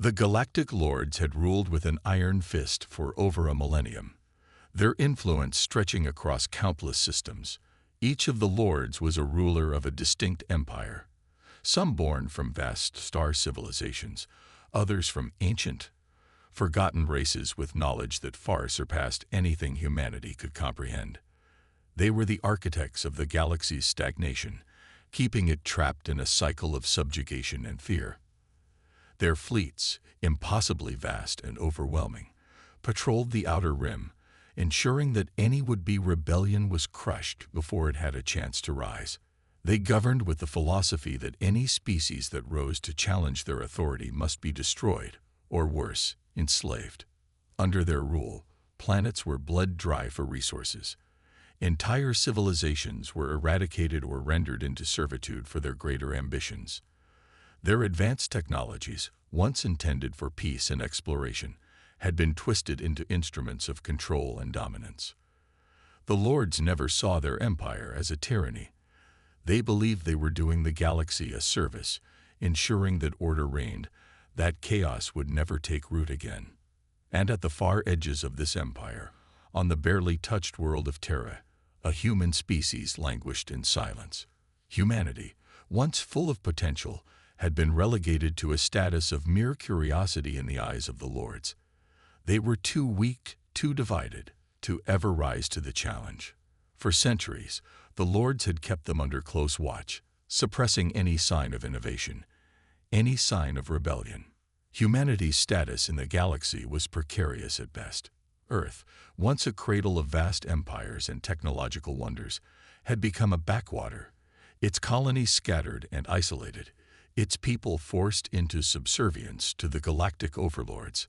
The Galactic Lords had ruled with an iron fist for over a millennium, their influence stretching across countless systems. Each of the Lords was a ruler of a distinct empire, some born from vast star civilizations, others from ancient, forgotten races with knowledge that far surpassed anything humanity could comprehend. They were the architects of the galaxy's stagnation, keeping it trapped in a cycle of subjugation and fear. Their fleets, impossibly vast and overwhelming, patrolled the outer rim, ensuring that any would-be rebellion was crushed before it had a chance to rise. They governed with the philosophy that any species that rose to challenge their authority must be destroyed, or worse, enslaved. Under their rule, planets were bled dry for resources. Entire civilizations were eradicated or rendered into servitude for their greater ambitions. Their advanced technologies, once intended for peace and exploration, had been twisted into instruments of control and dominance. The Lords never saw their empire as a tyranny. They believed they were doing the galaxy a service, ensuring that order reigned, that chaos would never take root again. And at the far edges of this empire, on the barely touched world of Terra, a human species languished in silence. Humanity, once full of potential, had been relegated to a status of mere curiosity in the eyes of the Lords. They were too weak, too divided, to ever rise to the challenge. For centuries, the Lords had kept them under close watch, suppressing any sign of innovation, any sign of rebellion. Humanity's status in the galaxy was precarious at best. Earth, once a cradle of vast empires and technological wonders, had become a backwater, its colonies scattered and isolated, its people forced into subservience to the galactic overlords.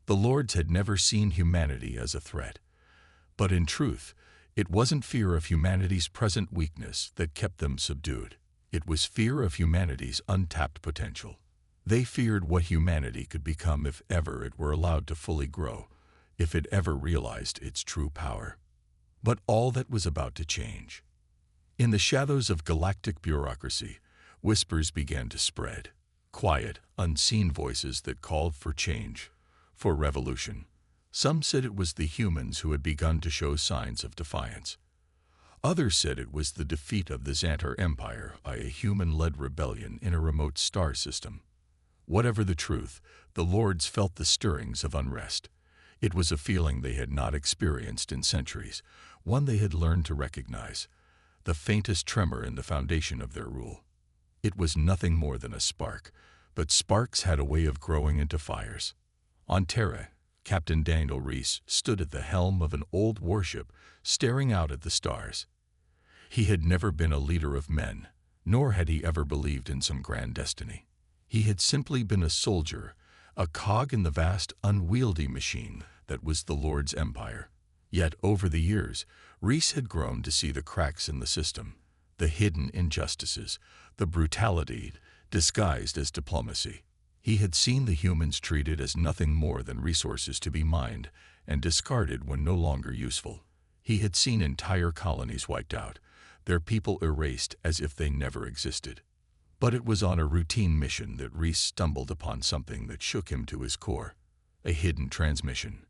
The Lords had never seen humanity as a threat. But in truth, it wasn't fear of humanity's present weakness that kept them subdued. It was fear of humanity's untapped potential. They feared what humanity could become if ever it were allowed to fully grow, if it ever realized its true power. But all that was about to change. In the shadows of galactic bureaucracy, whispers began to spread, quiet, unseen voices that called for change, for revolution. Some said it was the humans who had begun to show signs of defiance. Others said it was the defeat of the Xantar Empire by a human-led rebellion in a remote star system. Whatever the truth, the Lords felt the stirrings of unrest. It was a feeling they had not experienced in centuries, one they had learned to recognize, the faintest tremor in the foundation of their rule. It was nothing more than a spark, but sparks had a way of growing into fires. On Terra, Captain Daniel Reese stood at the helm of an old warship, staring out at the stars. He had never been a leader of men, nor had he ever believed in some grand destiny. He had simply been a soldier, a cog in the vast, unwieldy machine that was the Lord's empire. Yet over the years, Reese had grown to see the cracks in the system, the hidden injustices, the brutality disguised as diplomacy. He had seen the humans treated as nothing more than resources to be mined and discarded when no longer useful. He had seen entire colonies wiped out, their people erased as if they never existed. But it was on a routine mission that Reese stumbled upon something that shook him to his core, a hidden transmission.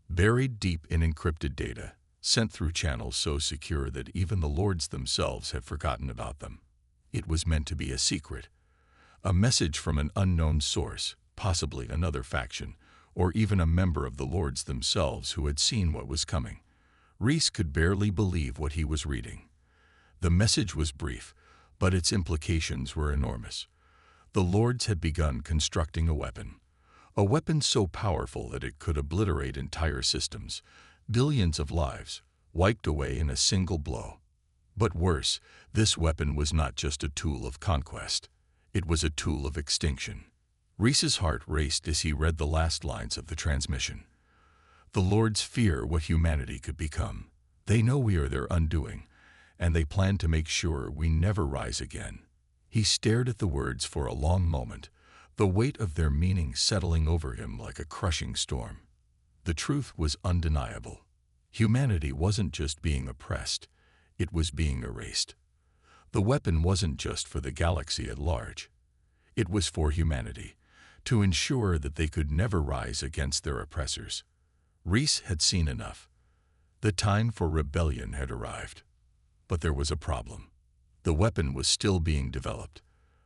Buried deep in encrypted data, sent through channels so secure that even the Lords themselves had forgotten about them. It was meant to be a secret, a message from an unknown source, possibly another faction, or even a member of the Lords themselves who had seen what was coming. Reese could barely believe what he was reading. The message was brief, but its implications were enormous. The Lords had begun constructing a weapon so powerful that it could obliterate entire systems, billions of lives, wiped away in a single blow. But worse, this weapon was not just a tool of conquest. It was a tool of extinction. Reese's heart raced as he read the last lines of the transmission. The Lords fear what humanity could become. They know we are their undoing, and they plan to make sure we never rise again. He stared at the words for a long moment, the weight of their meaning settling over him like a crushing storm. The truth was undeniable. Humanity wasn't just being oppressed, it was being erased. The weapon wasn't just for the galaxy at large. It was for humanity, to ensure that they could never rise against their oppressors. Reese had seen enough. The time for rebellion had arrived. But there was a problem. The weapon was still being developed.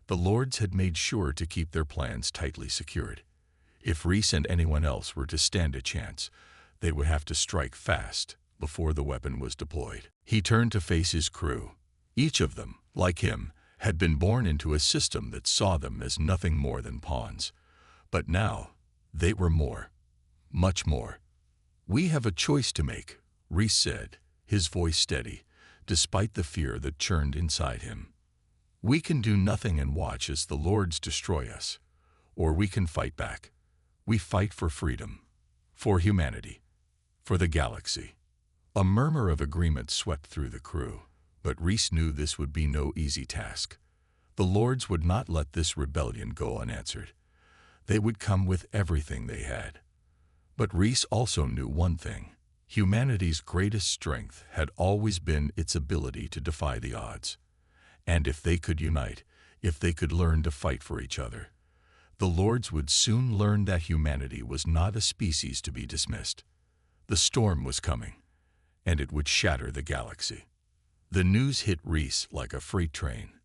The Lords had made sure to keep their plans tightly secured. If Reese and anyone else were to stand a chance, they would have to strike fast before the weapon was deployed. He turned to face his crew. Each of them, like him, had been born into a system that saw them as nothing more than pawns. But now, they were more. Much more. "We have a choice to make," Reese said, his voice steady, despite the fear that churned inside him. "We can do nothing and watch as the Lords destroy us. Or we can fight back. We fight for freedom. For humanity. For the galaxy." A murmur of agreement swept through the crew, but Reese knew this would be no easy task. The Lords would not let this rebellion go unanswered. They would come with everything they had. But Reese also knew one thing. Humanity's greatest strength had always been its ability to defy the odds. And if they could unite, if they could learn to fight for each other, the Lords would soon learn that humanity was not a species to be dismissed. The storm was coming, and it would shatter the galaxy. The news hit Reese like a freight train.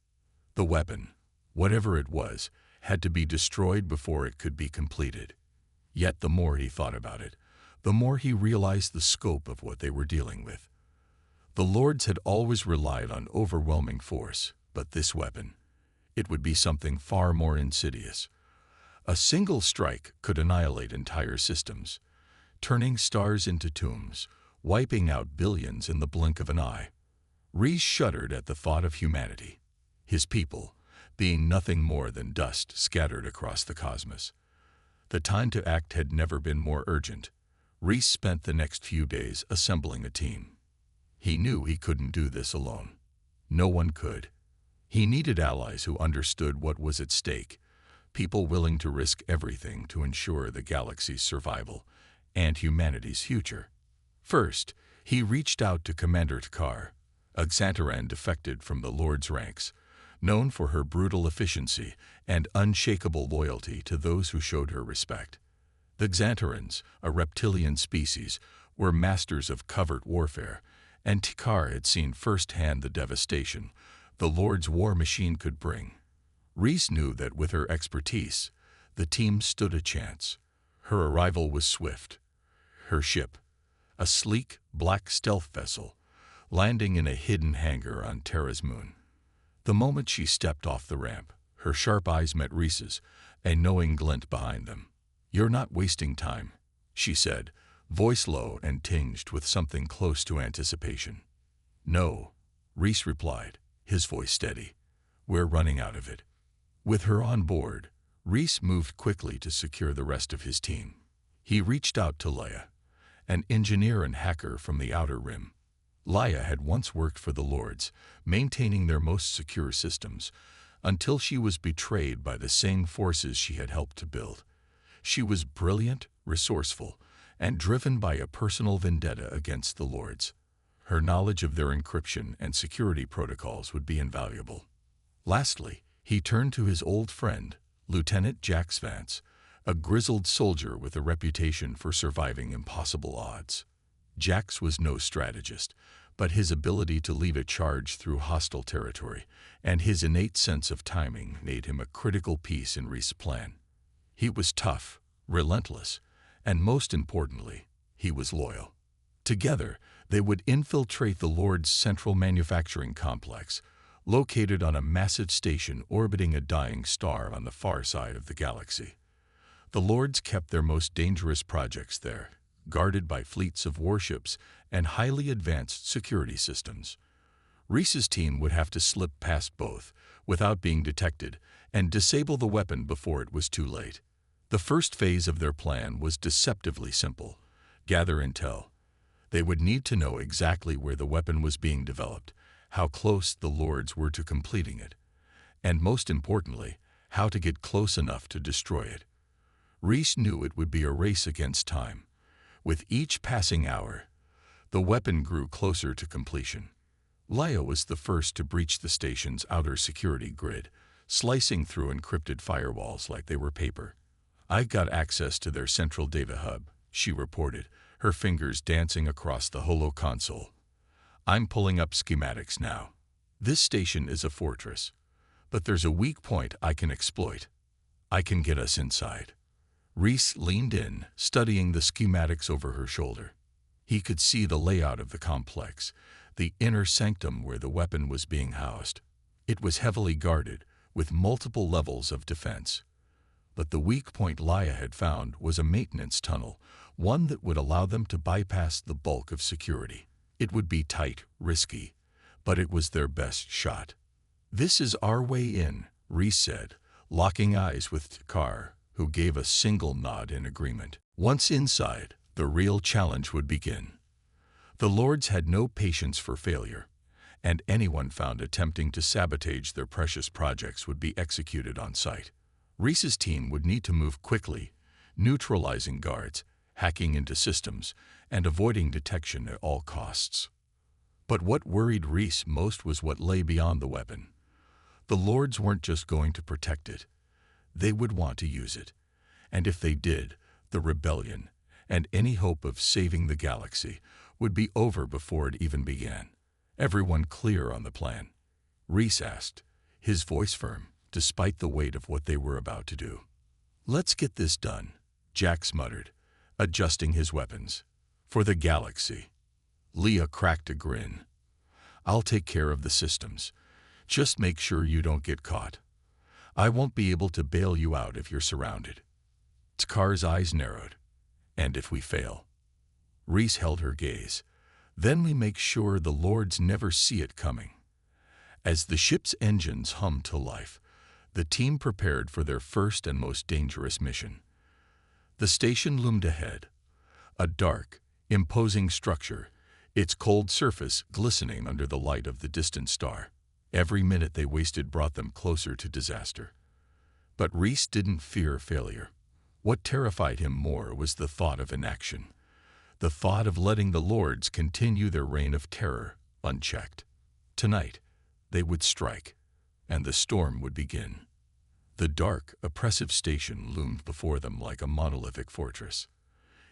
The weapon, whatever it was, had to be destroyed before it could be completed. Yet the more he thought about it, the more he realized the scope of what they were dealing with. The Lords had always relied on overwhelming force, but this weapon, it would be something far more insidious. A single strike could annihilate entire systems, turning stars into tombs, wiping out billions in the blink of an eye. Reese shuddered at the thought of humanity, his people, being nothing more than dust scattered across the cosmos. The time to act had never been more urgent. Reese spent the next few days assembling a team. He knew he couldn't do this alone. No one could. He needed allies who understood what was at stake, people willing to risk everything to ensure the galaxy's survival and humanity's future. First, he reached out to Commander Takar, a Xantaran defected from the Lord's ranks, known for her brutal efficiency and unshakable loyalty to those who showed her respect. The Xantarans, a reptilian species, were masters of covert warfare, and Takar had seen firsthand the devastation the Lord's war machine could bring. Reese knew that with her expertise, the team stood a chance. Her arrival was swift. Her ship, a sleek, black stealth vessel, landing in a hidden hangar on Terra's moon. The moment she stepped off the ramp, her sharp eyes met Reese's, a knowing glint behind them. "You're not wasting time," she said, voice low and tinged with something close to anticipation. "No," Reese replied, his voice steady. "We're running out of it." With her on board, Reese moved quickly to secure the rest of his team. He reached out to Leia, an engineer and hacker from the Outer Rim. Leia had once worked for the Lords, maintaining their most secure systems, until she was betrayed by the same forces she had helped to build. She was brilliant, resourceful, and driven by a personal vendetta against the Lords. Her knowledge of their encryption and security protocols would be invaluable. Lastly, he turned to his old friend, Lieutenant Jax Vance, a grizzled soldier with a reputation for surviving impossible odds. Jax was no strategist, but his ability to lead a charge through hostile territory and his innate sense of timing made him a critical piece in Reese's plan. He was tough, relentless, and most importantly, he was loyal. Together, they would infiltrate the Lord's central manufacturing complex, located on a massive station orbiting a dying star on the far side of the galaxy. The Lords kept their most dangerous projects there, guarded by fleets of warships and highly advanced security systems. Reese's team would have to slip past both without being detected and disable the weapon before it was too late. The first phase of their plan was deceptively simple: gather intel. They would need to know exactly where the weapon was being developed, how close the Lords were to completing it, and most importantly, how to get close enough to destroy it. Reese knew it would be a race against time. With each passing hour, the weapon grew closer to completion. Leia was the first to breach the station's outer security grid, slicing through encrypted firewalls like they were paper. "I got access to their central data hub," she reported, her fingers dancing across the holo console. "I'm pulling up schematics now. This station is a fortress, but there's a weak point I can exploit. I can get us inside." Reese leaned in, studying the schematics over her shoulder. He could see the layout of the complex, the inner sanctum where the weapon was being housed. It was heavily guarded, with multiple levels of defense. But the weak point Laia had found was a maintenance tunnel, one that would allow them to bypass the bulk of security. It would be tight, risky, but it was their best shot. "This is our way in," Reese said, locking eyes with Takar, who gave a single nod in agreement. Once inside, the real challenge would begin. The Lords had no patience for failure, and anyone found attempting to sabotage their precious projects would be executed on sight. Reese's team would need to move quickly, neutralizing guards, hacking into systems, and avoiding detection at all costs. But what worried Reese most was what lay beyond the weapon. The Lords weren't just going to protect it. They would want to use it. And if they did, the rebellion, and any hope of saving the galaxy, would be over before it even began. "Everyone clear on the plan?" Reese asked, his voice firm, despite the weight of what they were about to do. "Let's get this done," Jax muttered, adjusting his weapons. "For the galaxy." Leah cracked a grin. "I'll take care of the systems. Just make sure you don't get caught. I won't be able to bail you out if you're surrounded." Takar's eyes narrowed. "And if we fail?" Reese held her gaze. "Then we make sure the Lords never see it coming." As the ship's engines hummed to life, the team prepared for their first and most dangerous mission. The station loomed ahead, a dark, imposing structure, its cold surface glistening under the light of the distant star. Every minute they wasted brought them closer to disaster. But Reese didn't fear failure. What terrified him more was the thought of inaction, the thought of letting the Lords continue their reign of terror unchecked. Tonight, they would strike, and the storm would begin. The dark, oppressive station loomed before them like a monolithic fortress.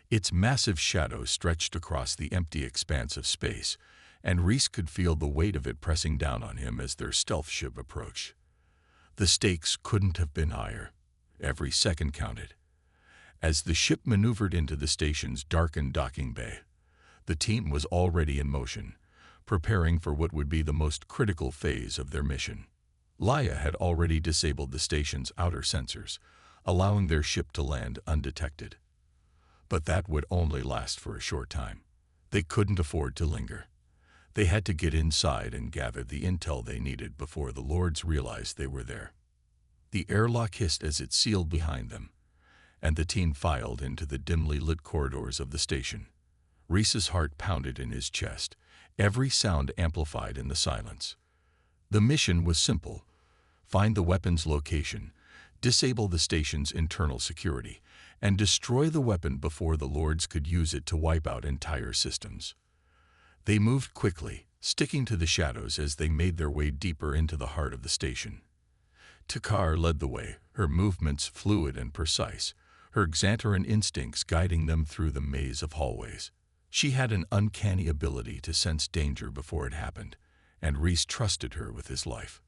Its massive shadow stretched across the empty expanse of space, and Reese could feel the weight of it pressing down on him as their stealth ship approached. The stakes couldn't have been higher. Every second counted. As the ship maneuvered into the station's darkened docking bay, the team was already in motion, preparing for what would be the most critical phase of their mission. Laia had already disabled the station's outer sensors, allowing their ship to land undetected. But that would only last for a short time. They couldn't afford to linger. They had to get inside and gather the intel they needed before the Lords realized they were there. The airlock hissed as it sealed behind them, and the team filed into the dimly lit corridors of the station. Reese's heart pounded in his chest, every sound amplified in the silence. The mission was simple: find the weapon's location, disable the station's internal security, and destroy the weapon before the Lords could use it to wipe out entire systems. They moved quickly, sticking to the shadows as they made their way deeper into the heart of the station. Takar led the way, her movements fluid and precise, her Xantaran instincts guiding them through the maze of hallways. She had an uncanny ability to sense danger before it happened, and Reese trusted her with his life.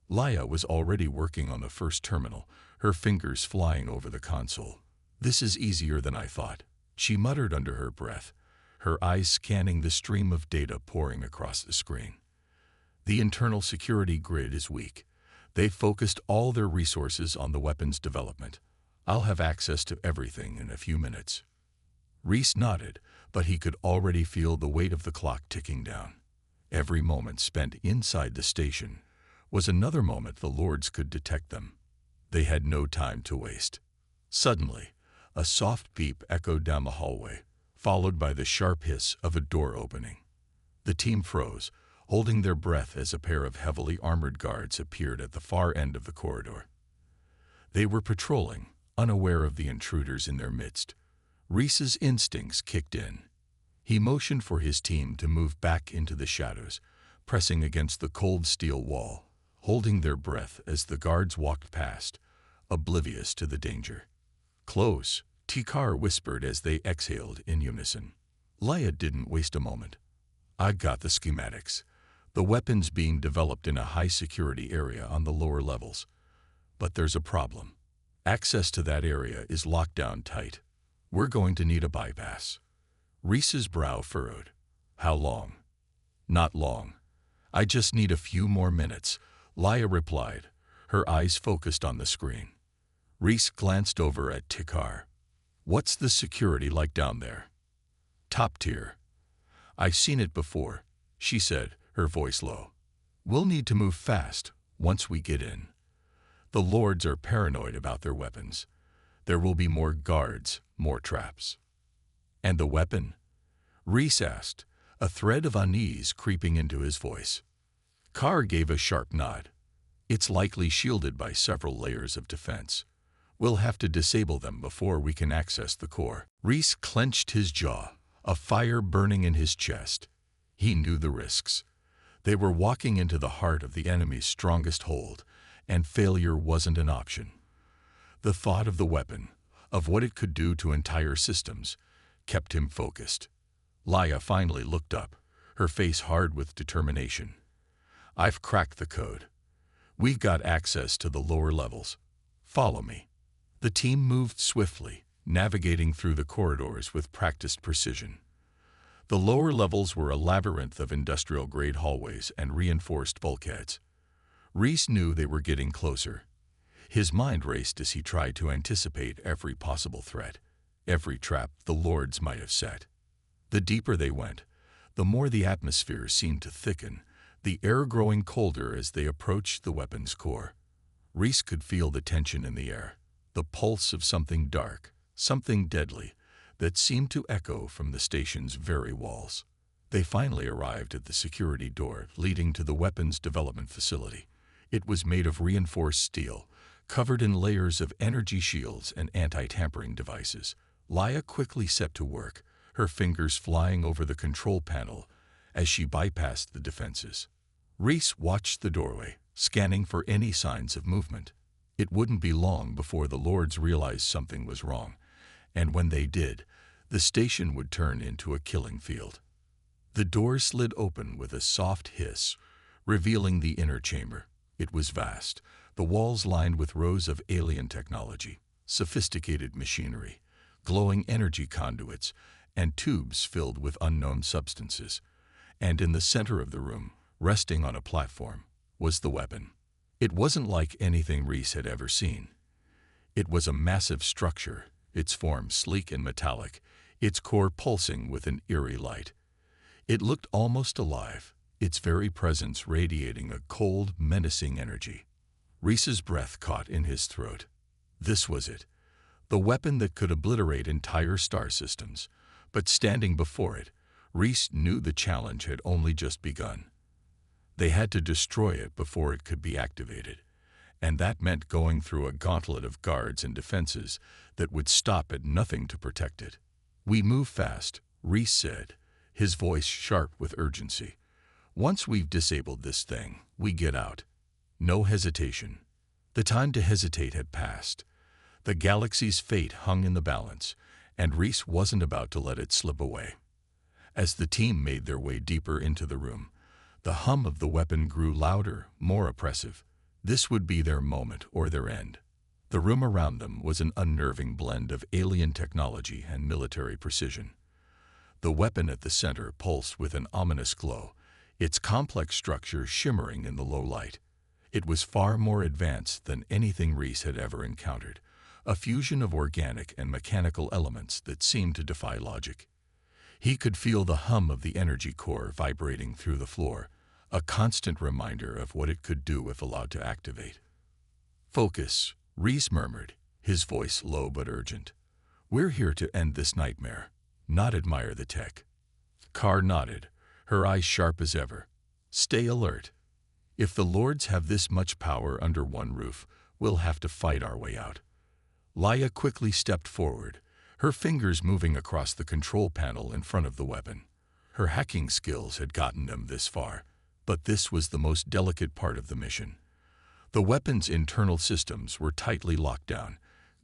Laia was already working on the first terminal, her fingers flying over the console. "This is easier than I thought," she muttered under her breath, her eyes scanning the stream of data pouring across the screen. "The internal security grid is weak. They focused all their resources on the weapon's development. I'll have access to everything in a few minutes." Reese nodded, but he could already feel the weight of the clock ticking down. Every moment spent inside the station was another moment the Lords could detect them. They had no time to waste. Suddenly, a soft beep echoed down the hallway, followed by the sharp hiss of a door opening. The team froze, holding their breath as a pair of heavily armored guards appeared at the far end of the corridor. They were patrolling, unaware of the intruders in their midst. Reese's instincts kicked in. He motioned for his team to move back into the shadows, pressing against the cold steel wall, holding their breath as the guards walked past, oblivious to the danger. Close, Tikar whispered as they exhaled in unison. Leia didn't waste a moment. I got the schematics. The weapon's being developed in a high-security area on the lower levels. But there's a problem. Access to that area is locked down tight. We're going to need a bypass. Rhys's brow furrowed. How long? Not long. I just need a few more minutes, Leia replied, her eyes focused on the screen. Rhys glanced over at Tikar. What's the security like down there? Top tier. I've seen it before, she said, her voice low. We'll need to move fast once we get in. The Lords are paranoid about their weapons. There will be more guards, more traps. And the weapon? Rhys asked, a thread of unease creeping into his voice. Carr gave a sharp nod. It's likely shielded by several layers of defense. We'll have to disable them before we can access the core. Rhys clenched his jaw, a fire burning in his chest. He knew the risks. They were walking into the heart of the enemy's strongest hold, and failure wasn't an option. The thought of the weapon, of what it could do to entire systems, kept him focused. Leia finally looked up, her face hard with determination. I've cracked the code. We've got access to the lower levels. Follow me. The team moved swiftly, navigating through the corridors with practiced precision. The lower levels were a labyrinth of industrial-grade hallways and reinforced bulkheads. Rhys knew they were getting closer. His mind raced as he tried to anticipate every possible threat, every trap the Lords might have set. The deeper they went, the more the atmosphere seemed to thicken, the air growing colder as they approached the weapon's core. Rhys could feel the tension in the air, the pulse of something dark, something deadly, that seemed to echo from the station's very walls. They finally arrived at the security door leading to the weapons development facility. It was made of reinforced steel, covered in layers of energy shields and anti-tampering devices. Leia quickly set to work, her fingers flying over the control panel as she bypassed the defenses. Rhys watched the doorway, scanning for any signs of movement. It wouldn't be long before the Lords realized something was wrong, and when they did, the station would turn into a killing field. The door slid open with a soft hiss, revealing the inner chamber. It was vast, the walls lined with rows of alien technology, sophisticated machinery, glowing energy conduits, and tubes filled with unknown substances. And in the center of the room, resting on a platform, was the weapon. It wasn't like anything Rhys had ever seen. It was a massive structure, its form sleek and metallic, its core pulsing with an eerie light. It looked almost alive, its very presence radiating a cold, menacing energy. Rhys's breath caught in his throat. This was it, the weapon that could obliterate entire star systems. But standing before it, Rhys knew the challenge had only just begun. They had to destroy it before it could be activated, and that meant going through a gauntlet of guards and defenses that would stop at nothing to protect it. We move fast, Rhys said, his voice sharp with urgency. Once we've disabled this thing, we get out. No hesitation. The time to hesitate had passed. The galaxy's fate hung in the balance, and Rhys wasn't about to let it slip away. As the team made their way deeper into the room, the hum of the weapon grew louder, more oppressive. This would be their moment or their end. The room around them was an unnerving blend of alien technology and military precision. The weapon at the center pulsed with an ominous glow, its complex structure shimmering in the low light. It was far more advanced than anything Rhys had ever encountered, a fusion of organic and mechanical elements that seemed to defy logic. He could feel the hum of the energy core vibrating through the floor, a constant reminder of what it could do if allowed to activate. Focus, Rhys murmured, his voice low but urgent. We're here to end this nightmare, not admire the tech. Carr nodded, her eyes sharp as ever. Stay alert. If the Lords have this much power under one roof, we'll have to fight our way out. Leia quickly stepped forward, her fingers moving across the control panel in front of the weapon. Her hacking skills had gotten them this far, but this was the most delicate part of the mission. The weapon's internal systems were tightly locked down,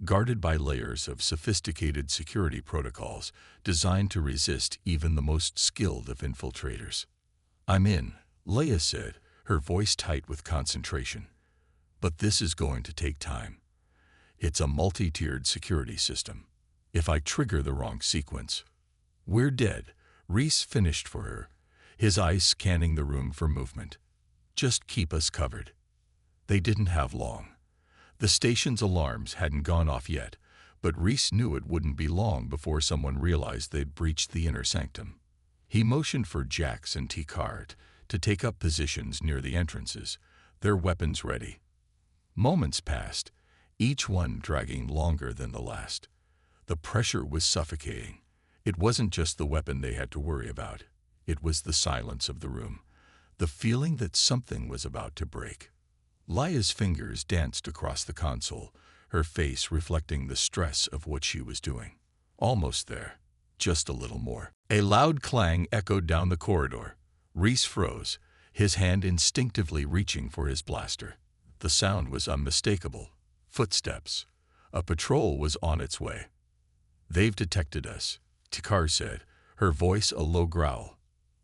guarded by layers of sophisticated security protocols designed to resist even the most skilled of infiltrators. "I'm in," Leia said, her voice tight with concentration. "But this is going to take time. It's a multi-tiered security system. If I trigger the wrong sequence, we're dead." Reese finished for her, his eyes scanning the room for movement. "Just keep us covered." They didn't have long. The station's alarms hadn't gone off yet, but Reese knew it wouldn't be long before someone realized they'd breached the inner sanctum. He motioned for Jax and Tikar to take up positions near the entrances, their weapons ready. Moments passed, each one dragging longer than the last. The pressure was suffocating. It wasn't just the weapon they had to worry about. It was the silence of the room, the feeling that something was about to break. Leia's fingers danced across the console, her face reflecting the stress of what she was doing. Almost there. Just a little more. A loud clang echoed down the corridor. Reese froze, his hand instinctively reaching for his blaster. The sound was unmistakable. Footsteps. A patrol was on its way. "They've detected us," Tikar said, her voice a low growl.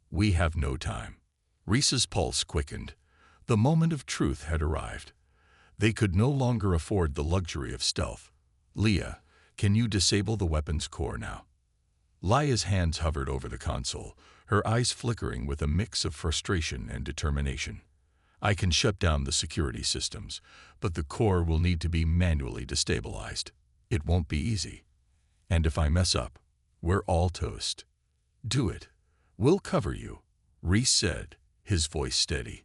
"We have no time." Reese's pulse quickened. The moment of truth had arrived. They could no longer afford the luxury of stealth. "Leia, can you disable the weapons core now?" Leia's hands hovered over the console, her eyes flickering with a mix of frustration and determination. "I can shut down the security systems, but the core will need to be manually destabilized. It won't be easy. And if I mess up, we're all toast." "Do it. We'll cover you," Reese said, his voice steady.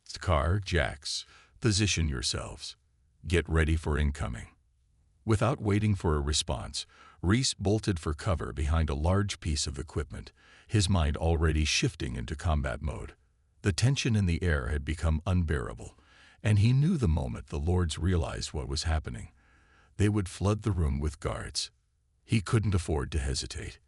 "Tikar, Jax, position yourselves. Get ready for incoming." Without waiting for a response, Reese bolted for cover behind a large piece of equipment, his mind already shifting into combat mode. The tension in the air had become unbearable, and he knew the moment the Lords realized what was happening, they would flood the room with guards. He couldn't afford to hesitate.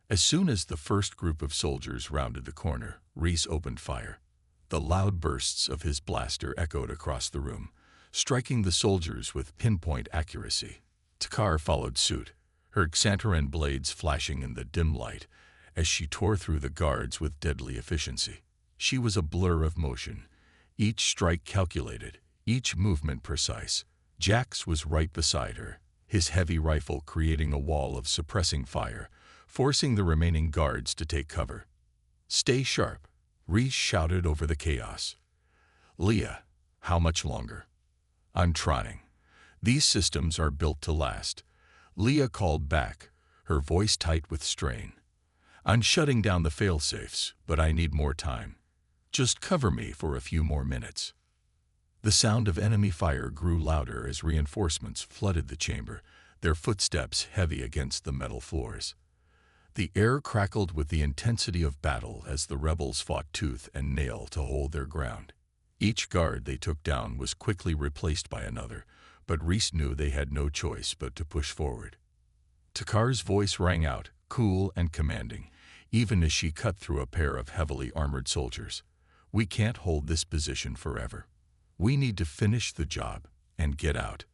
As soon as the first group of soldiers rounded the corner, Reese opened fire. The loud bursts of his blaster echoed across the room, striking the soldiers with pinpoint accuracy. Tikar followed suit, her Xantaran blades flashing in the dim light as she tore through the guards with deadly efficiency. She was a blur of motion, each strike calculated, each movement precise. Jax was right beside her, his heavy rifle creating a wall of suppressing fire, forcing the remaining guards to take cover. "Stay sharp," Reese shouted over the chaos. "Leia, how much longer?" "I'm trying. These systems are built to last," Leia called back, her voice tight with strain. "I'm shutting down the failsafes, but I need more time. Just cover me for a few more minutes." The sound of enemy fire grew louder as reinforcements flooded the chamber, their footsteps heavy against the metal floors. The air crackled with the intensity of battle as the rebels fought tooth and nail to hold their ground. Each guard they took down was quickly replaced by another, but Reese knew they had no choice but to push forward. Tikar's voice rang out, cool and commanding, even as she cut through a pair of heavily armored soldiers. "We can't hold this position forever. We need to finish the job and get out."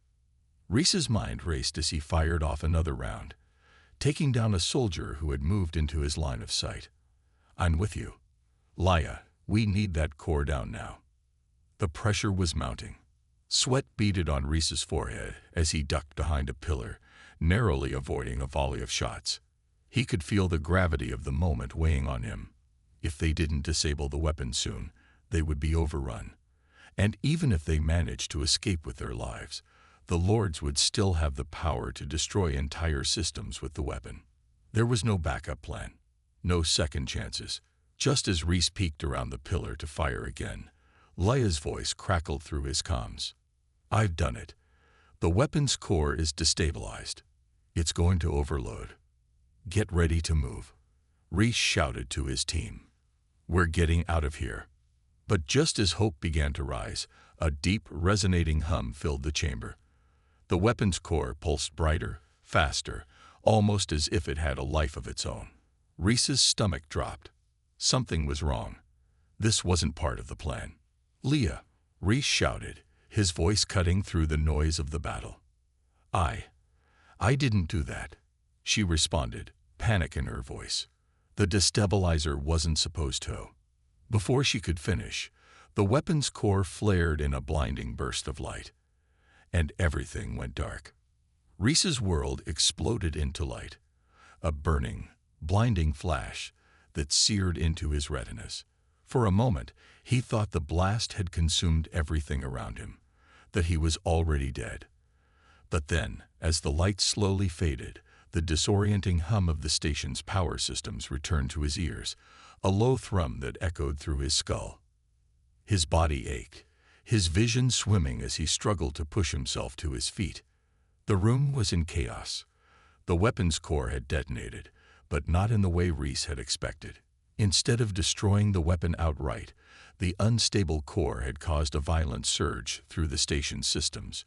Reese's mind raced as he fired off another round, taking down a soldier who had moved into his line of sight. "I'm with you. Leia, we need that core down now." The pressure was mounting. Sweat beaded on Reese's forehead as he ducked behind a pillar, narrowly avoiding a volley of shots. He could feel the gravity of the moment weighing on him. If they didn't disable the weapon soon, they would be overrun. And even if they managed to escape with their lives, the Lords would still have the power to destroy entire systems with the weapon. There was no backup plan, no second chances. Just as Reese peeked around the pillar to fire again, Leia's voice crackled through his comms. "I've done it. The weapon's core is destabilized. It's going to overload. Get ready to move." Reese shouted to his team. "We're getting out of here." But just as hope began to rise, a deep, resonating hum filled the chamber. The weapon's core pulsed brighter, faster, almost as if it had a life of its own. Reese's stomach dropped. Something was wrong. This wasn't part of the plan. "Leia," Reese shouted, his voice cutting through the noise of the battle. "I didn't do that," she responded, panic in her voice. "The destabilizer wasn't supposed to." Before she could finish, the weapon's core flared in a blinding burst of light, and everything went dark. Reese's world exploded into light, a burning, blinding flash that seared into his retinas. For a moment, he thought the blast had consumed everything around him, that he was already dead. But then, as the light slowly faded, the disorienting hum of the station's power systems returned to his ears, a low thrum that echoed through his skull. His body ached, his vision swimming as he struggled to push himself to his feet. The room was in chaos. The weapon's core had detonated, but not in the way Reese had expected. Instead of destroying the weapon outright, the unstable core had caused a violent surge through the station's systems,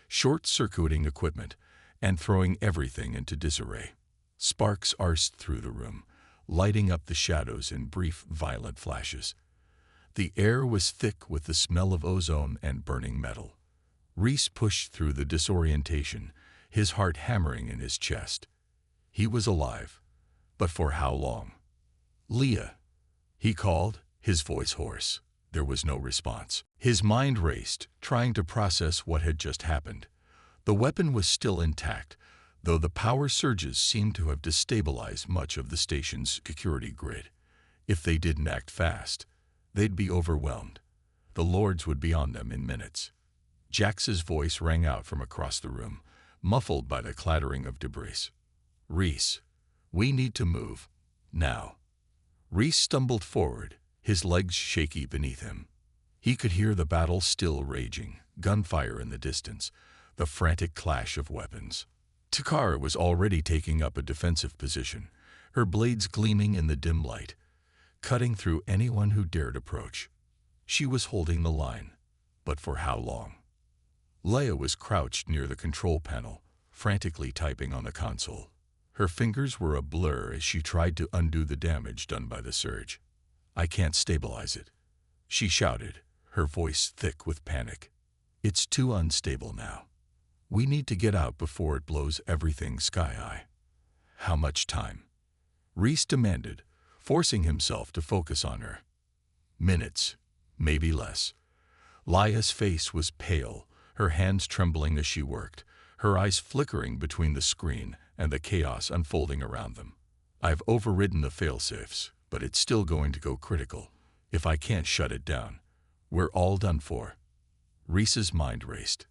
short-circuiting equipment and throwing everything into disarray. Sparks arced through the room, lighting up the shadows in brief, violent flashes. The air was thick with the smell of ozone and burning metal. Reese pushed through the disorientation, his heart hammering in his chest. He was alive, but for how long? "Leah," he called, his voice hoarse. There was no response. His mind raced, trying to process what had just happened. The weapon was still intact, though the power surges seemed to have destabilized much of the station's security grid. If they didn't act fast, they'd be overwhelmed. The Lords would be on them in minutes. Jax's voice rang out from across the room, muffled by the clattering of debris. "Reese, we need to move. Now." Reese stumbled forward, his legs shaky beneath him. He could hear the battle still raging, gunfire in the distance, the frantic clash of weapons. Takara was already taking up a defensive position, her blades gleaming in the dim light, cutting through anyone who dared approach. She was holding the line, but for how long? Leia was crouched near the control panel, frantically typing on the console. Her fingers were a blur as she tried to undo the damage done by the surge. "I can't stabilize it," she shouted, her voice thick with panic. "It's too unstable now. We need to get out before it blows everything sky-high." "How much time?" Reese demanded, forcing himself to focus on her. "Minutes, maybe less." Leia's face was pale, her hands trembling as she worked, her eyes flickering between the screen and the chaos unfolding around them. "I've overridden the failsafes, but it's still going to go critical. If I can't shut it down, we're all done for." Reese's mind raced.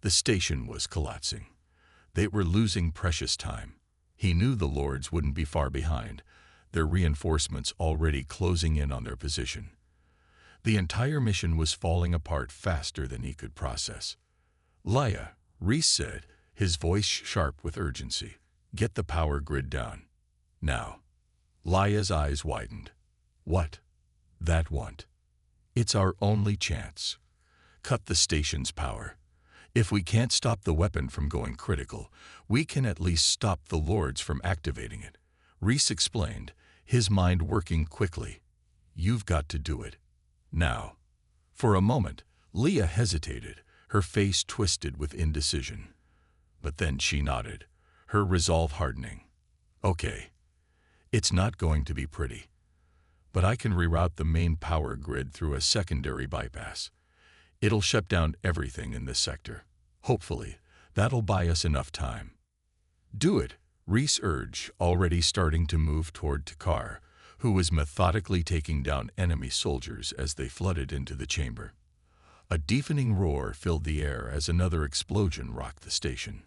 The station was collapsing. They were losing precious time. He knew the Lords wouldn't be far behind, their reinforcements already closing in on their position. The entire mission was falling apart faster than he could process. "Leia," Reese said, his voice sharp with urgency, "get the power grid down. Now." Leia's eyes widened. "What? That won't." "It's our only chance. Cut the station's power. If we can't stop the weapon from going critical, we can at least stop the Lords from activating it," Reese explained, his mind working quickly. "You've got to do it. Now." For a moment, Leia hesitated, her face twisted with indecision. But then she nodded, her resolve hardening. "Okay. It's not going to be pretty. But I can reroute the main power grid through a secondary bypass. It'll shut down everything in this sector. Hopefully, that'll buy us enough time." "Do it," Reese urged, already starting to move toward Takar, who was methodically taking down enemy soldiers as they flooded into the chamber. A deafening roar filled the air as another explosion rocked the station.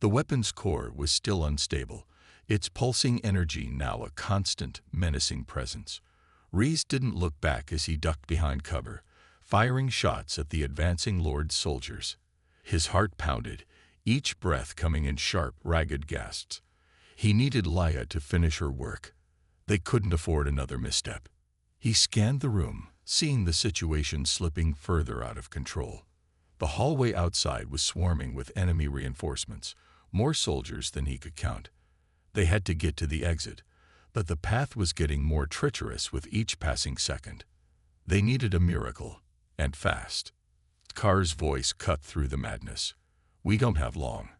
The weapon's core was still unstable, its pulsing energy now a constant, menacing presence. Reese didn't look back as he ducked behind cover, firing shots at the advancing Lord soldiers. His heart pounded, each breath coming in sharp, ragged gasps. He needed Leia to finish her work. They couldn't afford another misstep. He scanned the room, seeing the situation slipping further out of control. The hallway outside was swarming with enemy reinforcements, more soldiers than he could count. They had to get to the exit, but the path was getting more treacherous with each passing second. They needed a miracle, and fast. Car's voice cut through the madness. "We don't have long.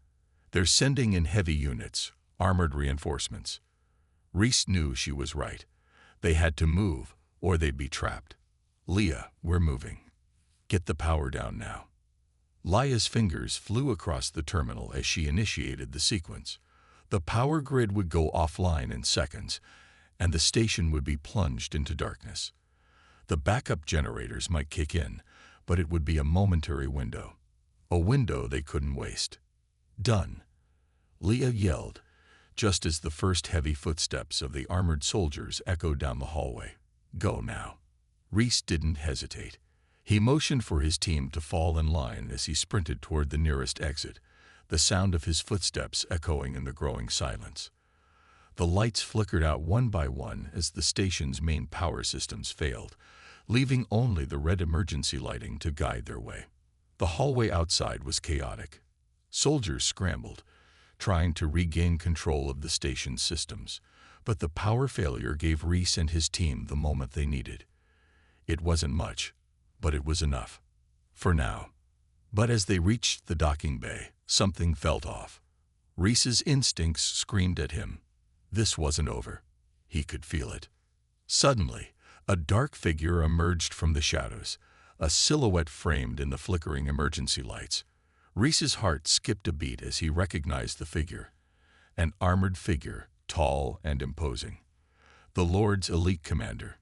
They're sending in heavy units, armored reinforcements. Rhys knew she was right. They had to move, or they'd be trapped. Leah, we're moving. Get the power down now. Lia's fingers flew across the terminal as she initiated the sequence. The power grid would go offline in seconds, and the station would be plunged into darkness. The backup generators might kick in, but it would be a momentary window. A window they couldn't waste. Done. Leah yelled, just as the first heavy footsteps of the armored soldiers echoed down the hallway. Go now. Rhys didn't hesitate. He motioned for his team to fall in line as he sprinted toward the nearest exit, the sound of his footsteps echoing in the growing silence. The lights flickered out one by one as the station's main power systems failed, leaving only the red emergency lighting to guide their way. The hallway outside was chaotic. Soldiers scrambled, trying to regain control of the station's systems, but the power failure gave Rhys and his team the moment they needed. It wasn't much, but it was enough. For now. But as they reached the docking bay, something felt off. Rhys's instincts screamed at him. This wasn't over. He could feel it. Suddenly, a dark figure emerged from the shadows, a silhouette framed in the flickering emergency lights. Rhys's heart skipped a beat as he recognized the figure. An armored figure, tall and imposing. The Lord's elite commander.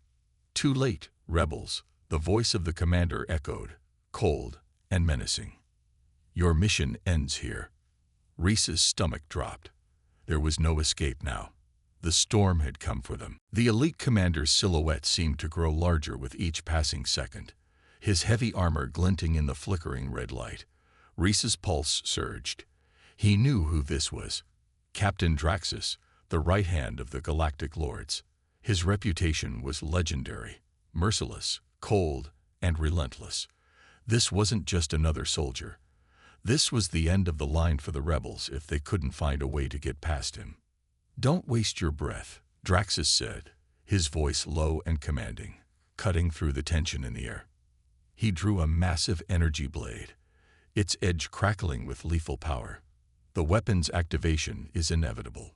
Too late, rebels, the voice of the commander echoed, cold and menacing. Your mission ends here. Rhys's stomach dropped. There was no escape now. The storm had come for them. The elite commander's silhouette seemed to grow larger with each passing second, his heavy armor glinting in the flickering red light. Rhys's pulse surged. He knew who this was. Captain Draxus, the right hand of the Galactic Lords. His reputation was legendary, merciless, cold, and relentless. This wasn't just another soldier. This was the end of the line for the rebels if they couldn't find a way to get past him. Don't waste your breath, Draxus said, his voice low and commanding, cutting through the tension in the air. He drew a massive energy blade, its edge crackling with lethal power. The weapon's activation is inevitable.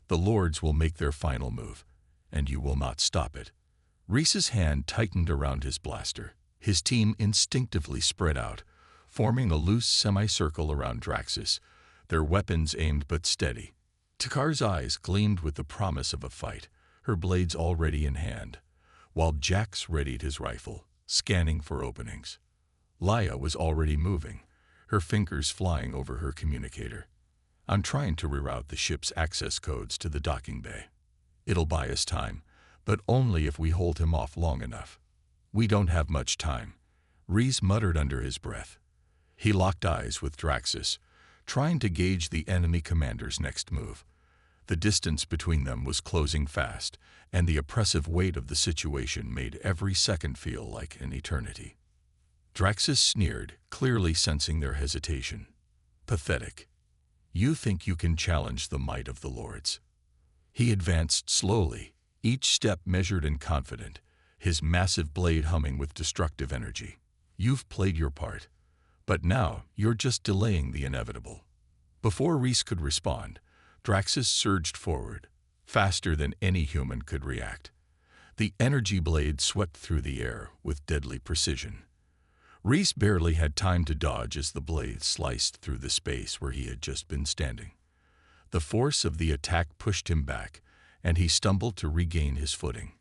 The Lords will make their final move, and you will not stop it. Rhys's hand tightened around his blaster. His team instinctively spread out, forming a loose semicircle around Draxus, their weapons aimed but steady. Takar's eyes gleamed with the promise of a fight, her blades already in hand, while Jax readied his rifle, scanning for openings. Leia was already moving, her fingers flying over her communicator. I'm trying to reroute the ship's access codes to the docking bay. It'll buy us time, but only if we hold him off long enough. We don't have much time, Rhys muttered under his breath. He locked eyes with Draxus, trying to gauge the enemy commander's next move. The distance between them was closing fast, and the oppressive weight of the situation made every second feel like an eternity. Draxus sneered, clearly sensing their hesitation. Pathetic. You think you can challenge the might of the Lords. He advanced slowly, each step measured and confident, his massive blade humming with destructive energy. You've played your part, but now you're just delaying the inevitable. Before Rhys could respond, Draxus surged forward, faster than any human could react. The energy blade swept through the air with deadly precision. Rhys barely had time to dodge as the blade sliced through the space where he had just been standing. The force of the attack pushed him back, and he stumbled to regain his footing.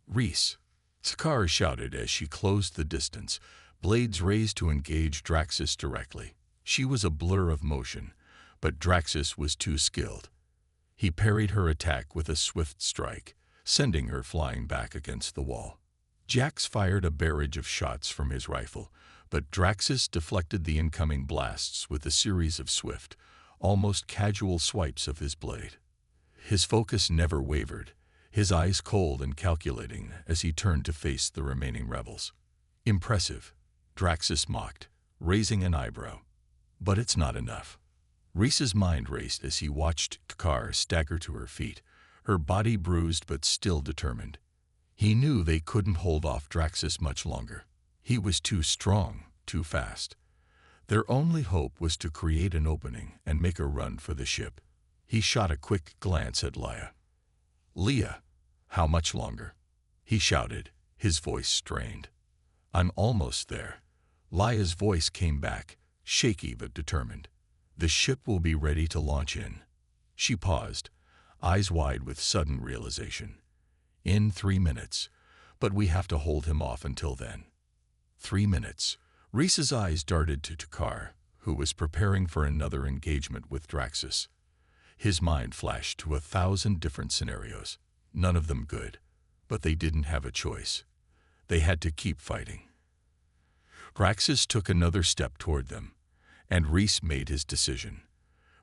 Rhys! Takar shouted as she closed the distance, blades raised to engage Draxus directly. She was a blur of motion, but Draxus was too skilled. He parried her attack with a swift strike, sending her flying back against the wall. Jax fired a barrage of shots from his rifle, but Draxus deflected the incoming blasts with a series of swift, almost casual swipes of his blade. His focus never wavered, his eyes cold and calculating as he turned to face the remaining rebels. Impressive, Draxus mocked, raising an eyebrow. But it's not enough. Rhys's mind raced as he watched Takar stagger to her feet, her body bruised but still determined. He knew they couldn't hold off Draxus much longer. He was too strong, too fast. Their only hope was to create an opening and make a run for the ship. He shot a quick glance at Leia. "Leia, how much longer?" he shouted, his voice strained. "I'm almost there." Leia's voice came back, shaky but determined. "The ship will be ready to launch in." She paused, eyes wide with sudden realization. "In 3 minutes, but we have to hold him off until then." 3 minutes. Rhys's eyes darted to Takar, who was preparing for another engagement with Draxus. His mind flashed to 1,000 different scenarios, none of them good, but they didn't have a choice. They had to keep fighting. Draxus took another step toward them, and Rhys made his decision.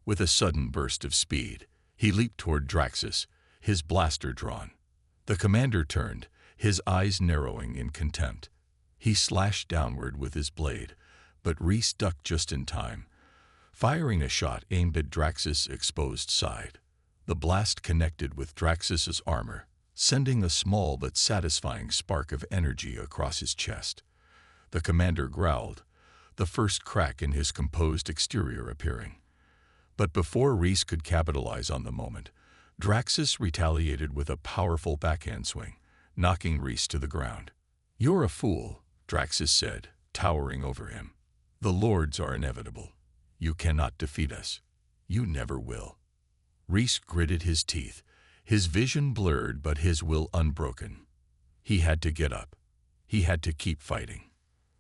With a sudden burst of speed, he leaped toward Draxus, his blaster drawn. The commander turned, his eyes narrowing in contempt. He slashed downward with his blade, but Rhys ducked just in time, firing a shot aimed at Draxus' exposed side. The blast connected with Draxus' armor, sending a small but satisfying spark of energy across his chest. The commander growled, the first crack in his composed exterior appearing. But before Rhys could capitalize on the moment, Draxus retaliated with a powerful backhand swing, knocking Rhys to the ground. "You're a fool," Draxus said, towering over him. "The Lords are inevitable. You cannot defeat us. You never will." Rhys gritted his teeth, his vision blurred but his will unbroken. He had to get up. He had to keep fighting.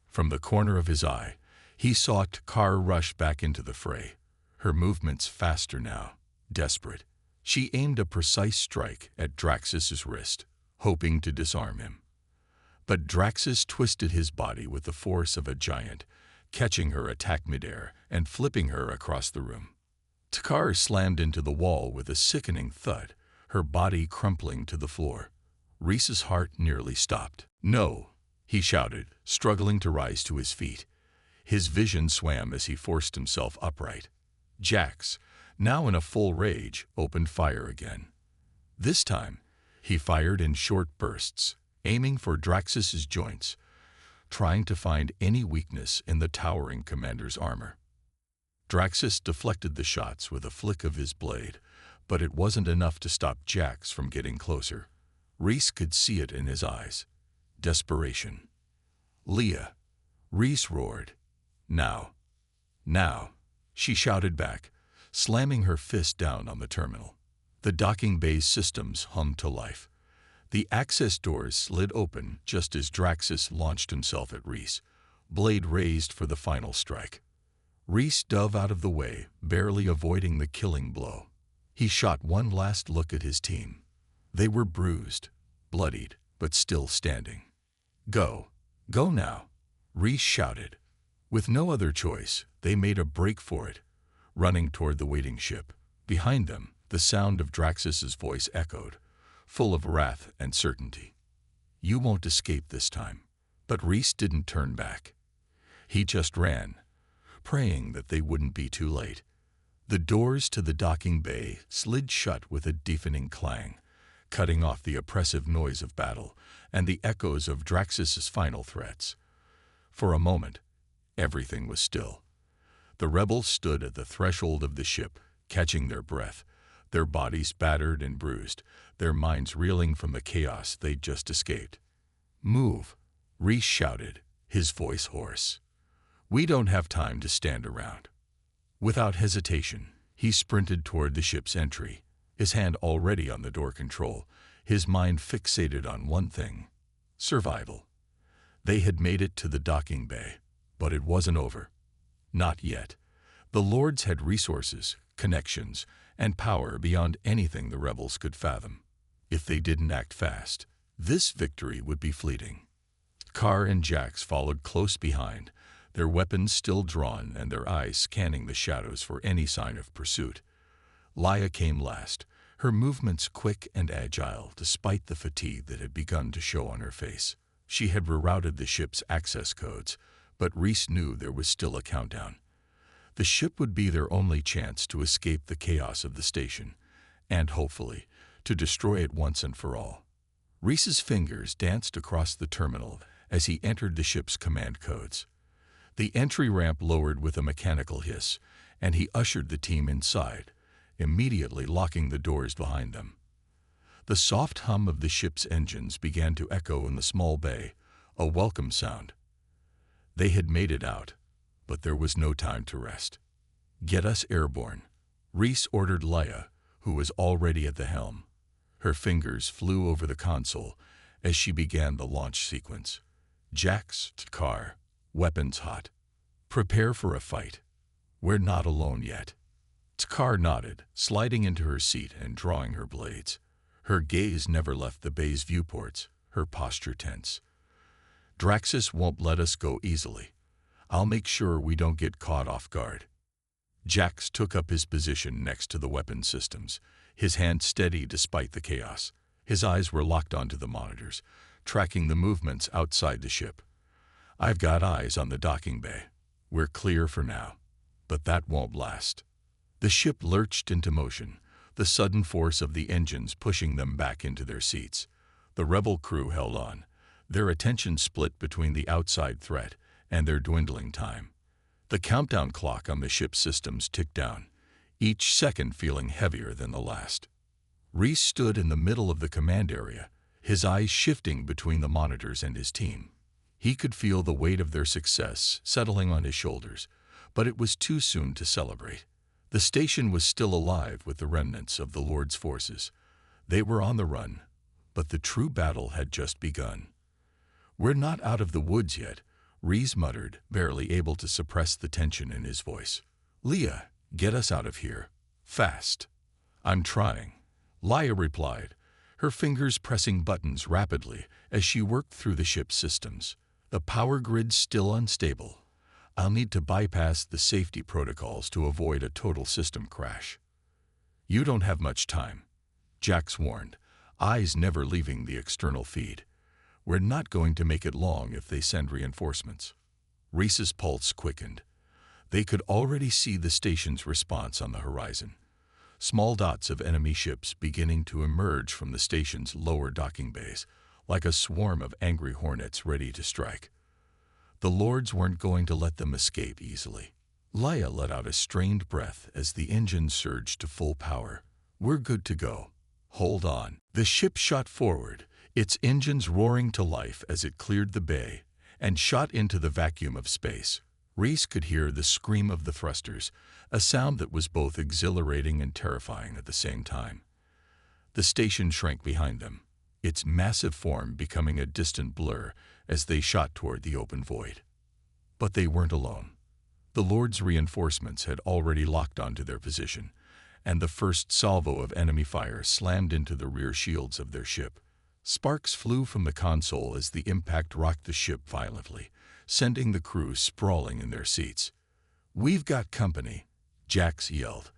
From the corner of his eye, he saw Takar rush back into the fray, her movements faster now, desperate. She aimed a precise strike at Draxus' wrist, hoping to disarm him. But Draxus twisted his body with the force of a giant, catching her attack midair and flipping her across the room. Takar slammed into the wall with a sickening thud, her body crumpling to the floor. Rhys's heart nearly stopped. "No," he shouted, struggling to rise to his feet. His vision swam as he forced himself upright. Jax, now in a full rage, opened fire again. This time, he fired in short bursts, aiming for Draxus' joints, trying to find any weakness in the towering commander's armor. Draxus deflected the shots with a flick of his blade, but it wasn't enough to stop Jax from getting closer. Rhys could see it in his eyes. Desperation. "Leia!" Rhys roared. "Now! Now!" she shouted back, slamming her fist down on the terminal. The docking bay's systems hummed to life. The access doors slid open just as Draxus launched himself at Rhys, blade raised for the final strike. Rhys dove out of the way, barely avoiding the killing blow. He shot one last look at his team. They were bruised, bloodied, but still standing. "Go! Go now!" Rhys shouted. With no other choice, they made a break for it, running toward the waiting ship. Behind them, the sound of Draxus' voice echoed, full of wrath and certainty. "You won't escape this time." But Rhys didn't turn back. He just ran, praying that they wouldn't be too late. The doors to the docking bay slid shut with a deafening clang, cutting off the oppressive noise of battle and the echoes of Draxus' final threats. For a moment, everything was still. The rebels stood at the threshold of the ship, catching their breath, their bodies battered and bruised, their minds reeling from the chaos they'd just escaped. "Move!" Rhys shouted, his voice hoarse. "We don't have time to stand around." Without hesitation, he sprinted toward the ship's entry, his hand already on the door control, his mind fixated on one thing: survival. They had made it to the docking bay, but it wasn't over. Not yet. The Lords had resources, connections, and power beyond anything the rebels could fathom. If they didn't act fast, this victory would be fleeting. Carr and Jax followed close behind, their weapons still drawn and their eyes scanning the shadows for any sign of pursuit. Leia came last, her movements quick and agile despite the fatigue that had begun to show on her face. She had rerouted the ship's access codes, but Rhys knew there was still a countdown. The ship would be their only chance to escape the chaos of the station, and hopefully, to destroy it once and for all. Rhys's fingers danced across the terminal as he entered the ship's command codes. The entry ramp lowered with a mechanical hiss, and he ushered the team inside, immediately locking the doors behind them. The soft hum of the ship's engines began to echo in the small bay, a welcome sound. They had made it out, but there was no time to rest. "Get us airborne," Reese ordered Leia, who was already at the helm. Her fingers flew over the console as she began the launch sequence. "Jax, Takar, weapons hot. Prepare for a fight. We're not alone yet." Takar nodded, sliding into her seat and drawing her blades. Her gaze never left the bay's viewports, her posture tense. "Draxus won't let us go easily. I'll make sure we don't get caught off guard." Jax took up his position next to the weapon systems, his hand steady despite the chaos. His eyes were locked onto the monitors, tracking the movements outside the ship. "I've got eyes on the docking bay. We're clear for now. But that won't last." The ship lurched into motion, the sudden force of the engines pushing them back into their seats. The rebel crew held on, their attention split between the outside threat and their dwindling time. The countdown clock on the ship's systems ticked down, each second feeling heavier than the last. Reese stood in the middle of the command area, his eyes shifting between the monitors and his team. He could feel the weight of their success settling on his shoulders, but it was too soon to celebrate. The station was still alive with the remnants of the Lord's forces. They were on the run, but the true battle had just begun. "We're not out of the woods yet," Reese muttered, barely able to suppress the tension in his voice. "Leia, get us out of here. Fast." "I'm trying," Leia replied, her fingers pressing buttons rapidly as she worked through the ship's systems. "The power grid's still unstable. I'll need to bypass the safety protocols to avoid a total system crash." "You don't have much time," Jax warned, eyes never leaving the external feed. "We're not going to make it long if they send reinforcements." Reese's pulse quickened. They could already see the station's response on the horizon. Small dots of enemy ships beginning to emerge from the station's lower docking bays, like a swarm of angry hornets ready to strike. The Lords weren't going to let them escape easily. Leia let out a strained breath as the engine surged to full power. "We're good to go. Hold on." The ship shot forward, its engines roaring to life as it cleared the bay and shot into the vacuum of space. Reese could hear the scream of the thrusters, a sound that was both exhilarating and terrifying at the same time. The station shrank behind them, its massive form becoming a distant blur as they shot toward the open void. But they weren't alone. The Lord's reinforcements had already locked onto their position, and the first salvo of enemy fire slammed into the rear shields of their ship. Sparks flew from the console as the impact rocked the ship violently, sending the crew sprawling in their seats. "We've got company," Jax yelled.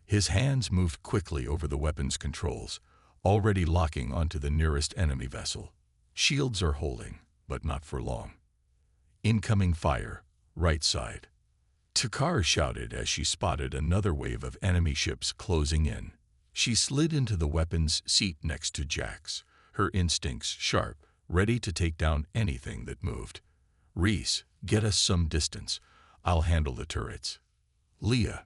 His hands moved quickly over the weapons controls, already locking onto the nearest enemy vessel. "Shields are holding, but not for long. Incoming fire, right side." Takar shouted as she spotted another wave of enemy ships closing in. She slid into the weapons seat next to Jax, her instincts sharp, ready to take down anything that moved. "Reese, get us some distance. I'll handle the turrets." "Leia,"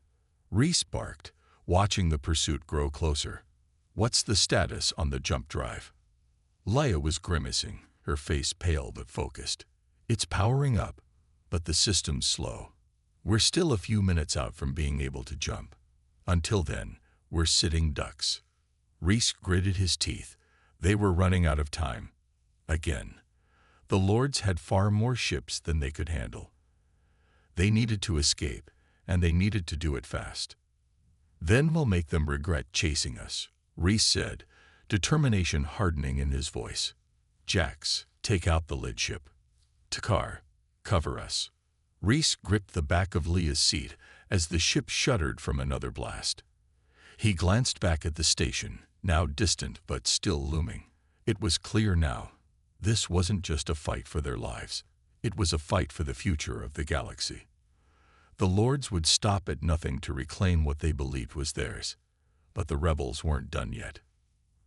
Reese barked, watching the pursuit grow closer. "What's the status on the jump drive?" Leia was grimacing, her face pale but focused. "It's powering up, but the system's slow. We're still a few minutes out from being able to jump. Until then, we're sitting ducks." Reese gritted his teeth. They were running out of time. Again. The Lords had far more ships than they could handle. They needed to escape, and they needed to do it fast. "Then we'll make them regret chasing us," Reese said, determination hardening in his voice. "Jax, take out the lid ship. Takar, cover us." Reese gripped the back of Leia's seat as the ship shuddered from another blast. He glanced back at the station, now distant but still looming. It was clear now. This wasn't just a fight for their lives. It was a fight for the future of the galaxy. The Lords would stop at nothing to reclaim what they believed was theirs. But the rebels weren't done yet.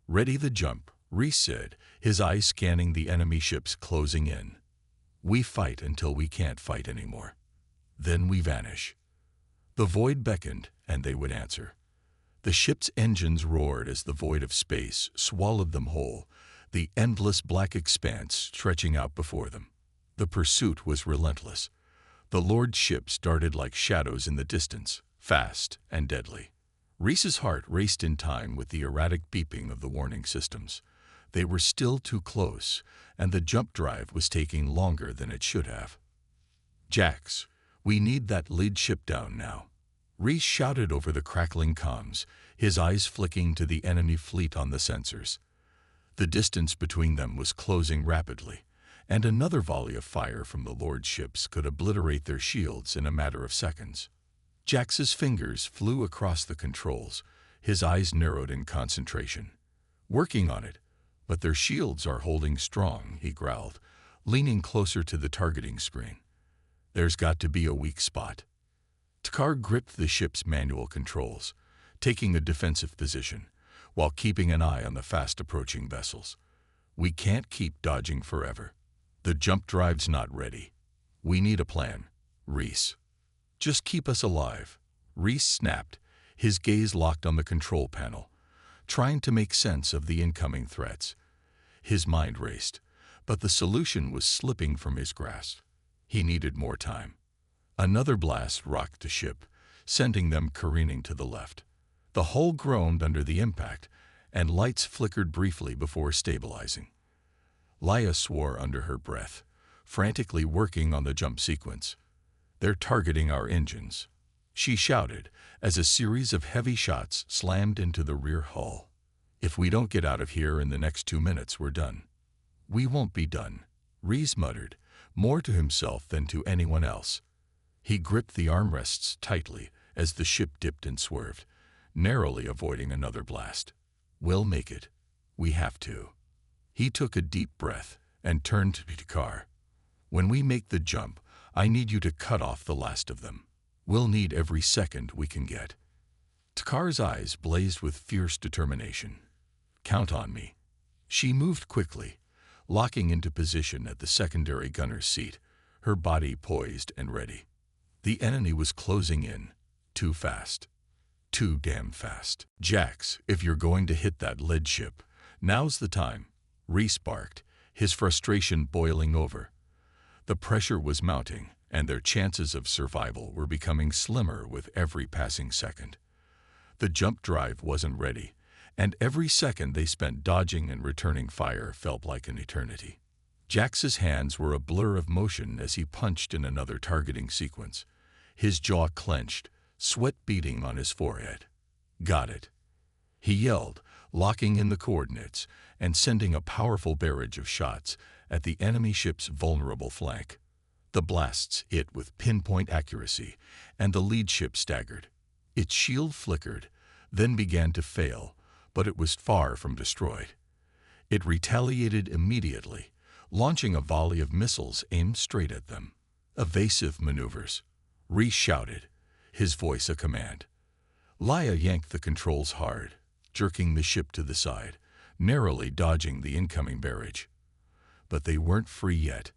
"Ready the jump," Reese said, his eyes scanning the enemy ships closing in. "We fight until we can't fight anymore." Then we vanish. The void beckoned, and they would answer. The ship's engines roared as the void of space swallowed them whole, the endless black expanse stretching out before them. The pursuit was relentless. The Lord's ships darted like shadows in the distance, fast and deadly. Reese's heart raced in time with the erratic beeping of the warning systems. They were still too close, and the jump drive was taking longer than it should have. "Jax, we need that lead ship down now," Reese shouted over the crackling comms, his eyes flicking to the enemy fleet on the sensors. The distance between them was closing rapidly, and another volley of fire from the Lord's ships could obliterate their shields in a matter of seconds. Jax's fingers flew across the controls, his eyes narrowed in concentration. "Working on it, but their shields are holding strong," he growled, leaning closer to the targeting screen. "There's got to be a weak spot." Takar gripped the ship's manual controls, taking a defensive position, while keeping an eye on the fast-approaching vessels. "We can't keep dodging forever. The jump drive's not ready. We need a plan, Reese." "Just keep us alive," Reese snapped, his gaze locked on the control panel, trying to make sense of the incoming threats. His mind raced, but the solution was slipping from his grasp. He needed more time. Another blast rocked the ship, sending them careening to the left. The hull groaned under the impact, and lights flickered briefly before stabilizing. Leia swore under her breath, frantically working on the jump sequence. "They're targeting our engines," she shouted as a series of heavy shots slammed into the rear hull. "If we don't get out of here in the next 2 minutes, we're done." "We won't be done," Reese muttered, more to himself than to anyone else. He gripped the armrests tightly as the ship dipped and swerved, narrowly avoiding another blast. "We'll make it. We have to." He took a deep breath and turned to Takar. "When we make the jump, I need you to cut off the last of them. We'll need every second we can get." Takar's eyes blazed with fierce determination. "Count on me." She moved quickly, locking into position at the secondary gunner's seat, her body poised and ready. The enemy was closing in, too fast. Too damn fast. "Jax, if you're going to hit that lead ship, now's the time," Reese barked, his frustration boiling over. The pressure was mounting, and their chances of survival were becoming slimmer with every passing second. The jump drive wasn't ready, and every second they spent dodging and returning fire felt like an eternity. Jax's hands were a blur of motion as he punched in another targeting sequence, his jaw clenched, sweat beading on his forehead. "Got it," he yelled, locking in the coordinates and sending a powerful barrage of shots at the enemy ship's vulnerable flank. The blasts hit with pinpoint accuracy, and the lead ship staggered. Its shield flickered, then began to fail, but it was far from destroyed. It retaliated immediately, launching a volley of missiles aimed straight at them. "Evasive maneuvers," Reese shouted, his voice a command. Leia yanked the controls hard, jerking the ship to the side, narrowly dodging the incoming barrage. But they weren't free yet.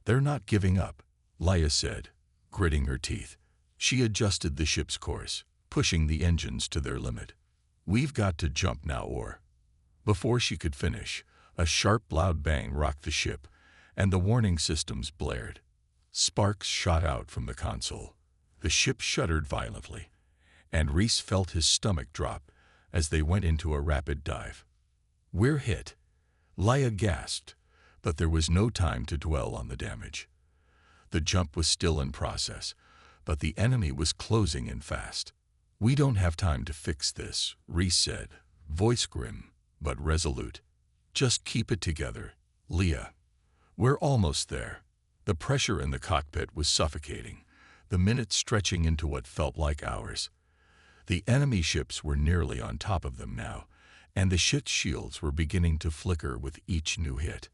"They're not giving up," Leia said, gritting her teeth. She adjusted the ship's course, pushing the engines to their limit. "We've got to jump now, or..." Before she could finish, a sharp, loud bang rocked the ship, and the warning systems blared. Sparks shot out from the console. The ship shuddered violently, and Reese felt his stomach drop as they went into a rapid dive. "We're hit," Leia gasped, but there was no time to dwell on the damage. The jump was still in process, but the enemy was closing in fast. "We don't have time to fix this," Reese said, voice grim but resolute. "Just keep it together, Leia. We're almost there." The pressure in the cockpit was suffocating, the minutes stretching into what felt like hours. The enemy ships were nearly on top of them now, and the ship's shields were beginning to flicker with each new hit.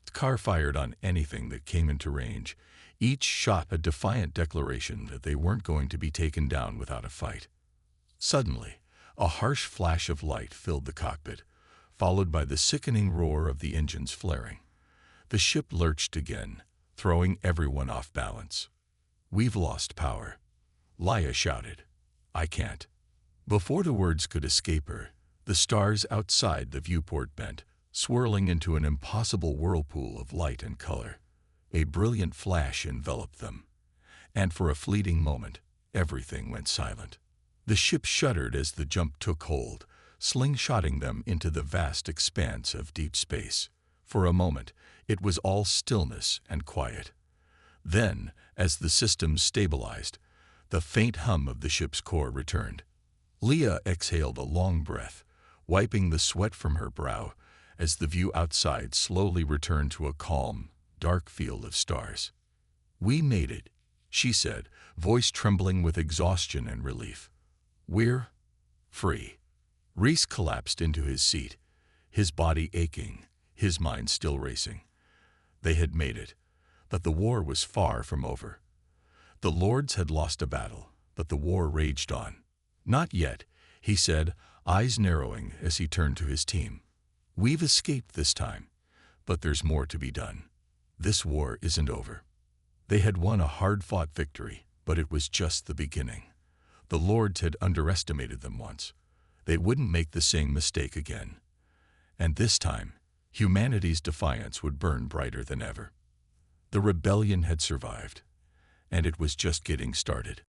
The car fired on anything that came into range, each shot a defiant declaration that they weren't going to be taken down without a fight. Suddenly, a harsh flash of light filled the cockpit, followed by the sickening roar of the engines flaring. The ship lurched again, throwing everyone off balance. "We've lost power." Leia shouted, "I can't." Before the words could escape her, the stars outside the viewport bent, swirling into an impossible whirlpool of light and color. A brilliant flash enveloped them, and for a fleeting moment, everything went silent. The ship shuddered as the jump took hold, slingshotting them into the vast expanse of deep space. For a moment, it was all stillness and quiet. Then, as the systems stabilized, the faint hum of the ship's core returned. Leia exhaled a long breath, wiping the sweat from her brow as the view outside slowly returned to a calm, dark field of stars. "We made it," she said, voice trembling with exhaustion and relief. "We're free." Reese collapsed into his seat, his body aching, his mind still racing. They had made it, but the war was far from over. The Lords had lost a battle, but the war raged on. "Not yet," he said, eyes narrowing as he turned to his team. "We've escaped this time, but there's more to be done. This war isn't over." They had won a hard-fought victory, but it was just the beginning. The Lords had underestimated them once. They wouldn't make the same mistake again. And this time, humanity's defiance would burn brighter than ever. The rebellion had survived, and it was just getting started.